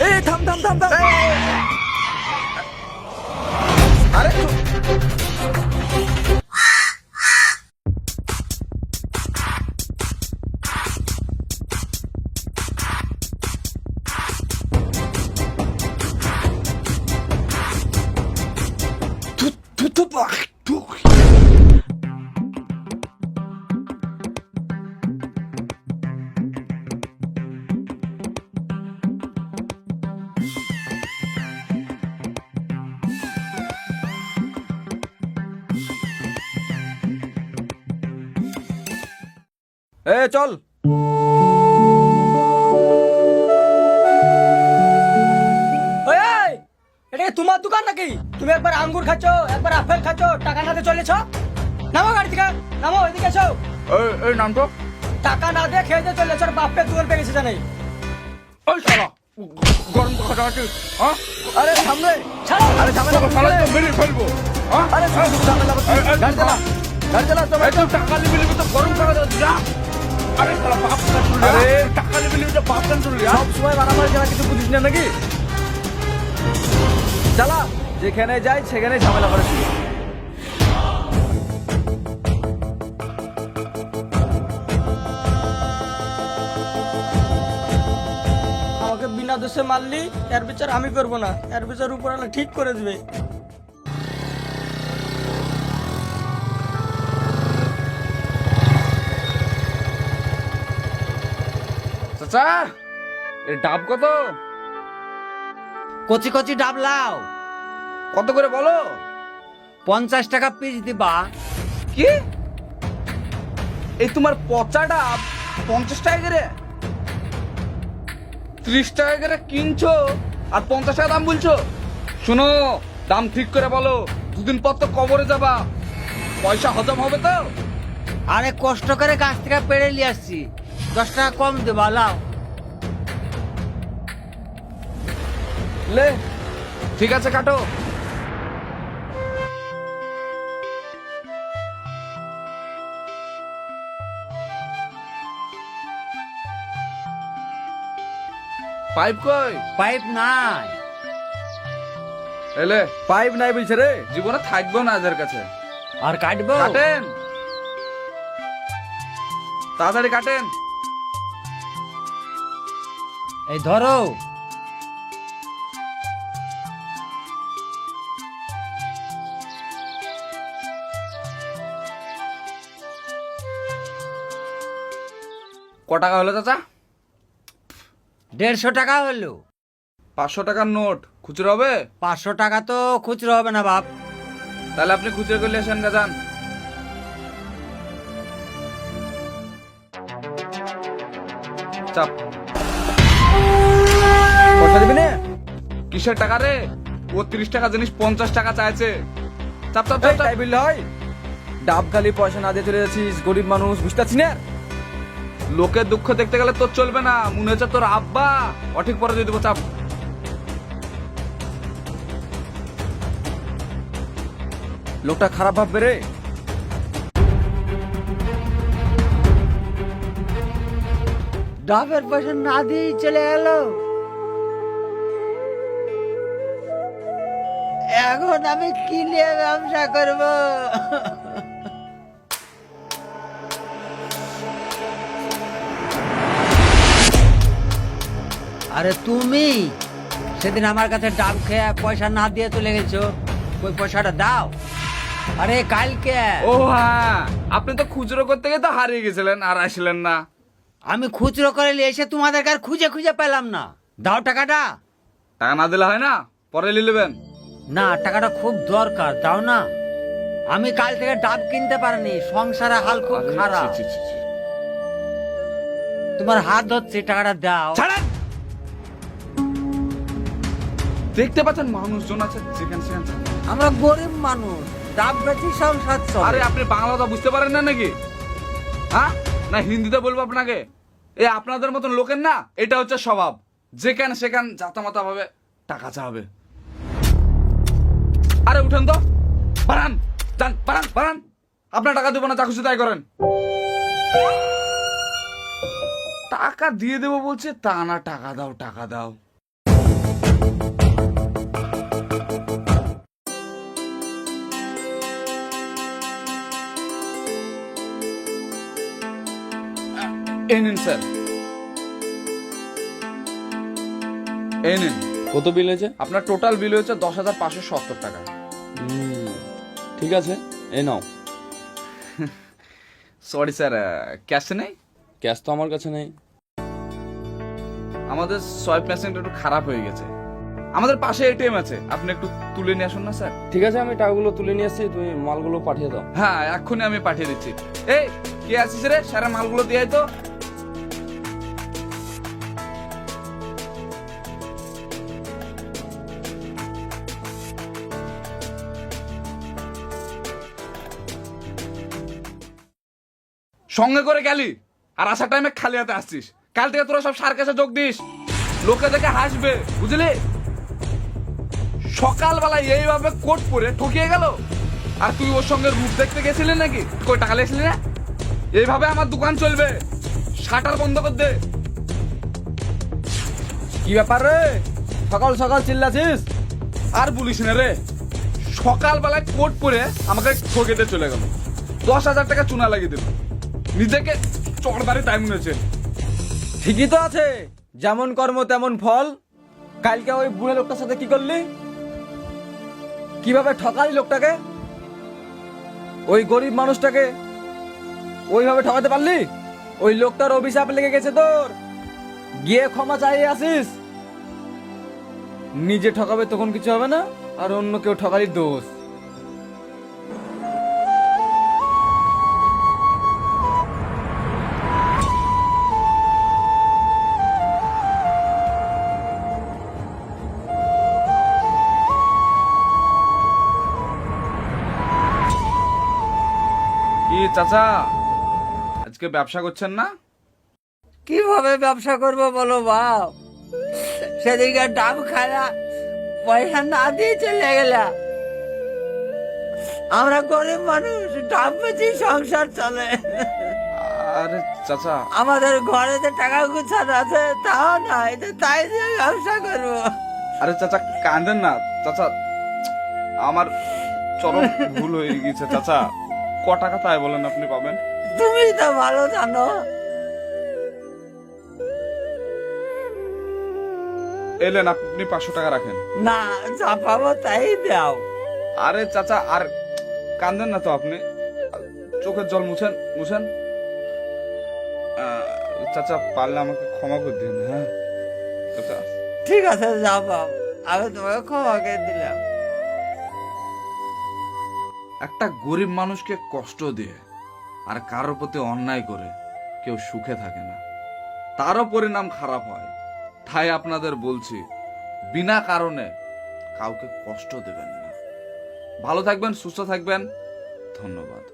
এই থাম থাম থাম থাম। আরে এ চল। ওই এই, এটা কি তোমার দোকান নাকি? তুমি একবার আঙ্গুর খাচ্ছ, একবার আপেল খাচ্ছ, টাকা না দিয়ে চলেছ? নামো গাড়ি থেকে, নামো এদিকে এসো। এই নাম তো। টাকা না দিয়ে খেয়ে দিয়ে চলেছ, আর বাপকে দুয়ার পেয়ে গেছে জানাই। ওই শালা গরম কথা আছে। হ্যাঁ আরে সামনে ছাড়ো। আরে ঝামেলা করছিস শালা রে? তো মেরে ফেলবো। হ্যাঁ? আরে শুধু ঝামেলা করছিস। গাড়ি চালা গাড়ি চালা তো এই তো টাকা নিবি তো গরম করে দাও যা। আরে শালা বাপ কান চুল। আরে টাকা নিবি তো বাপ কান চুল। সব সময় মারামারি যারা কিছু বুঝিস না নাকি? চালা, যেখানে যাই সেখানে ঝামেলা করেছি। আমাকে বিনা দোষে মারলি, এর বিচার আমি করব না, এর বিচার উপরওয়ালা ঠিক করে দিবে। চাচা এর ডাব কত? কচি কচি ডাব লাও, কত করে বলো? 50 টাকা পিস দিবা। কি? এই তোমার পচা ডাব 50 টাকা করে? 30 টাকা করে কিনছো আর 50 টাকা দাম বলছো? শোনো, দাম ঠিক করে বলো, দুদিন পর তো কবরে যাবা, পয়সা হজম হবে তো? আরে কষ্ট করে গাছ থেকে পেড়ে নিয়ে আসছি, 10 টাকা কম দেবা লাও। লে ঠিক আছে, কাটো। পাইপ কই? পাইপ নাই। এলে পাইপ নাই বলছে রে। জীবনে থাকবো না এদের কাছে। আর কাটবো? কাটেন, তাড়াতাড়ি কাটেন। এই ধরো। ক টাকা হলো চাচা? 150 টাকা হলো। 500 টাকার নোট খুচরো হবে? 500 টাকা তো খুচরো হবে না বাপ। তাহলে আপনি খুচরো করলে এসেন গা, যান। চাপ। পয়সা দিবি না? কিসের টাকা রে? ও 30 টাকা জিনিস 50 টাকা চাইছে। চাপ চাপ চাপ এই চাপ। তাই বললে হয়? ডাব খালি পয়সা না দিয়ে চলে যাচ্ছিস, গরিব মানুষ, বুঝতে পারছিস না? লোকের দুঃখ দেখতে গেলে তোর চলবে না, মনে হচ্ছে তোর আব্বা। অঠিক পরে দিয়ে দেবো, চাপ। লোকটা খারাপ ভাববে রে। ডাবের পয়সা না দিয়ে চলে এলো। এখন আমি কি নিয়ে ব্যবসা করব? আরে তুমি সেদিন আমার কাছে ডাব খেয়ে পয়সা না দিয়ে চলে গেছো, ওই পয়সাটা দাও। আরে কালকে ও হ্যাঁ, আপনি তো খুচরো করতে গিয়ে তো হারিয়ে গেছিলেন, আর আসলেন না। আমি খুচরো করে নিয়ে এসে তোমাদের কাছে খুঁজে খুঁজে পেলাম না। দাও টাকাটা। টাকা না দিলে হয় না, পরে নিয়ে নেবেন। না, টাকাটা খুব দরকার, দাও না। আমি কাল থেকে ডাব কিনতে পারিনি, সংসারে হাল খুব খারাপ। ছি, ছি, ছি, ছি। তোমার হাত ধরছি, টাকাটা দাও। ছাড়েন। দেখতে পাচ্ছেন মানুষজন আছে যেখানে সেখানে ছাড়েন। আমরা গরিব মানুষ, ডাব বেচি সংসার চলে। আরে আপনি বাংলাটা বুঝতে পারেন না নাকি? হ্যাঁ, না হিন্দিতে বলবো আপনাকে? এই আপনাদের মতন লোকের না এটা হচ্ছে স্বভাব, যেখানে সেখান জাতামাতা ভাবে টাকা চাবে। আরে উঠেন তো, বাড়ান, যান, বাড়ান বাড়ান। আপনার টাকা দেবো না, যা খুশি তাই করেন। টাকা দিয়ে দেবো বলছে, তা না, টাকা দাও টাকা দাও। এই নিন স্যার, এই নিন। কত বিল হয়েছে? আপনার টোটাল বিল হয়েছে 10,570 টাকা। ঠিক আছে, এই নাও। সরি স্যার, ক্যাশ নেই। ক্যাশ তো আমার কাছে নেই। আমাদের সোয়াইপ মেশিনটা একটু খারাপ হয়ে গেছে। আমাদের পাশে এটিএম আছে, আপনি একটু তুলে নিয়ে আসুন না স্যার। ঠিক আছে, আমি টাকাগুলো তুলে নিয়ে আসছি, তুমি মালগুলো পাঠিয়ে দাও। হ্যাঁ, এক্ষুনি আমি পাঠিয়ে দিচ্ছি। এই কে আছিস রে, সারা মালগুলো দিয়ে আয় তো। সঙ্গে করে গেলি আর আসার টাইমে খালি হাতে আসছিস। কাল থেকে তোরা সব সার্কাসে যোগ দিস, লোকে দেখে হাসবে, বুঝলি? সকালবেলায় এইভাবে কোট পরে ঠকিয়ে গেল, আর তুই ওর সঙ্গে রূপ দেখতে গেছিলি নাকি? কই টাকা লেগেছিলি না? এইভাবে আমার দোকান চলবে, শাটার বন্ধ কর দে। কি ব্যাপার রে, সকাল সকাল চিল্লাছিস? আর বলিস না রে, সকালবেলায় কোট পরে আমাকে ঠকেতে চলে গেল, 10,000 টাকা চুনা লাগিয়ে দিল, নিজেকে চড়বারে টাইম নিয়েছে। ঠিকই তো আছে, যেমন কর্ম তেমন ফল। কালকে ওই বুড়ো লোকটার সাথে কি করলি? কিভাবে ঠকালি লোকটাকে, ওই গরিব মানুষটাকে ওইভাবে ঠকাতে পারলি? ওই লোকটার অভিশাপ লেগে গেছে তোর, গিয়ে ক্ষমা চাইয়ে আসিস। নিজে ঠকাবে তখন কিছু হবে না, আর অন্য কেউ ঠকালির দোষ। কি চাচা, আজকে ব্যবসা করছেন না? কিভাবে ব্যবসা করবো বলো বাপ? সেদিকে ডাব খায়া পয়সা না দিয়ে চলে গেলাম। আমরা গরিব মানুষ, ডাব বেচি সংসার চলে। আরে চাচা, আমাদের ঘরে যে টাকা গুছানো আছে তাও নাই, তো তাই দিয়ে ব্যবসা করবো। আরে চাচা কাঁদেন না চাচা, আমার চরম ভুল হয়ে গেছে চাচা। ক টাকা তাই বলেন আপনি পাবেন? তুমি তো ভালো জানো। এলেন, আপনি 500 টাকা রাখেন। না, যা পাবো তাই দাও। আরে চাচা আর কাঁদেন না তো, আপনি চোখের জল মুছেন মুছেন। চাচা পারলে আমাকে ক্ষমা করে দিন। হ্যাঁ চাচা। ঠিক আছে, যা পাও আমি তোমাকে ক্ষমা করে দিলাম। একটা গরিব মানুষকে কষ্ট দিয়ে আর কারোর প্রতি অন্যায় করে কেউ সুখে থাকে না, তারও পরিণাম খারাপ হয়। তাই আপনাদের বলছি, বিনা কারণে কাউকে কষ্ট দেবেন না। ভালো থাকবেন, সুস্থ থাকবেন। ধন্যবাদ।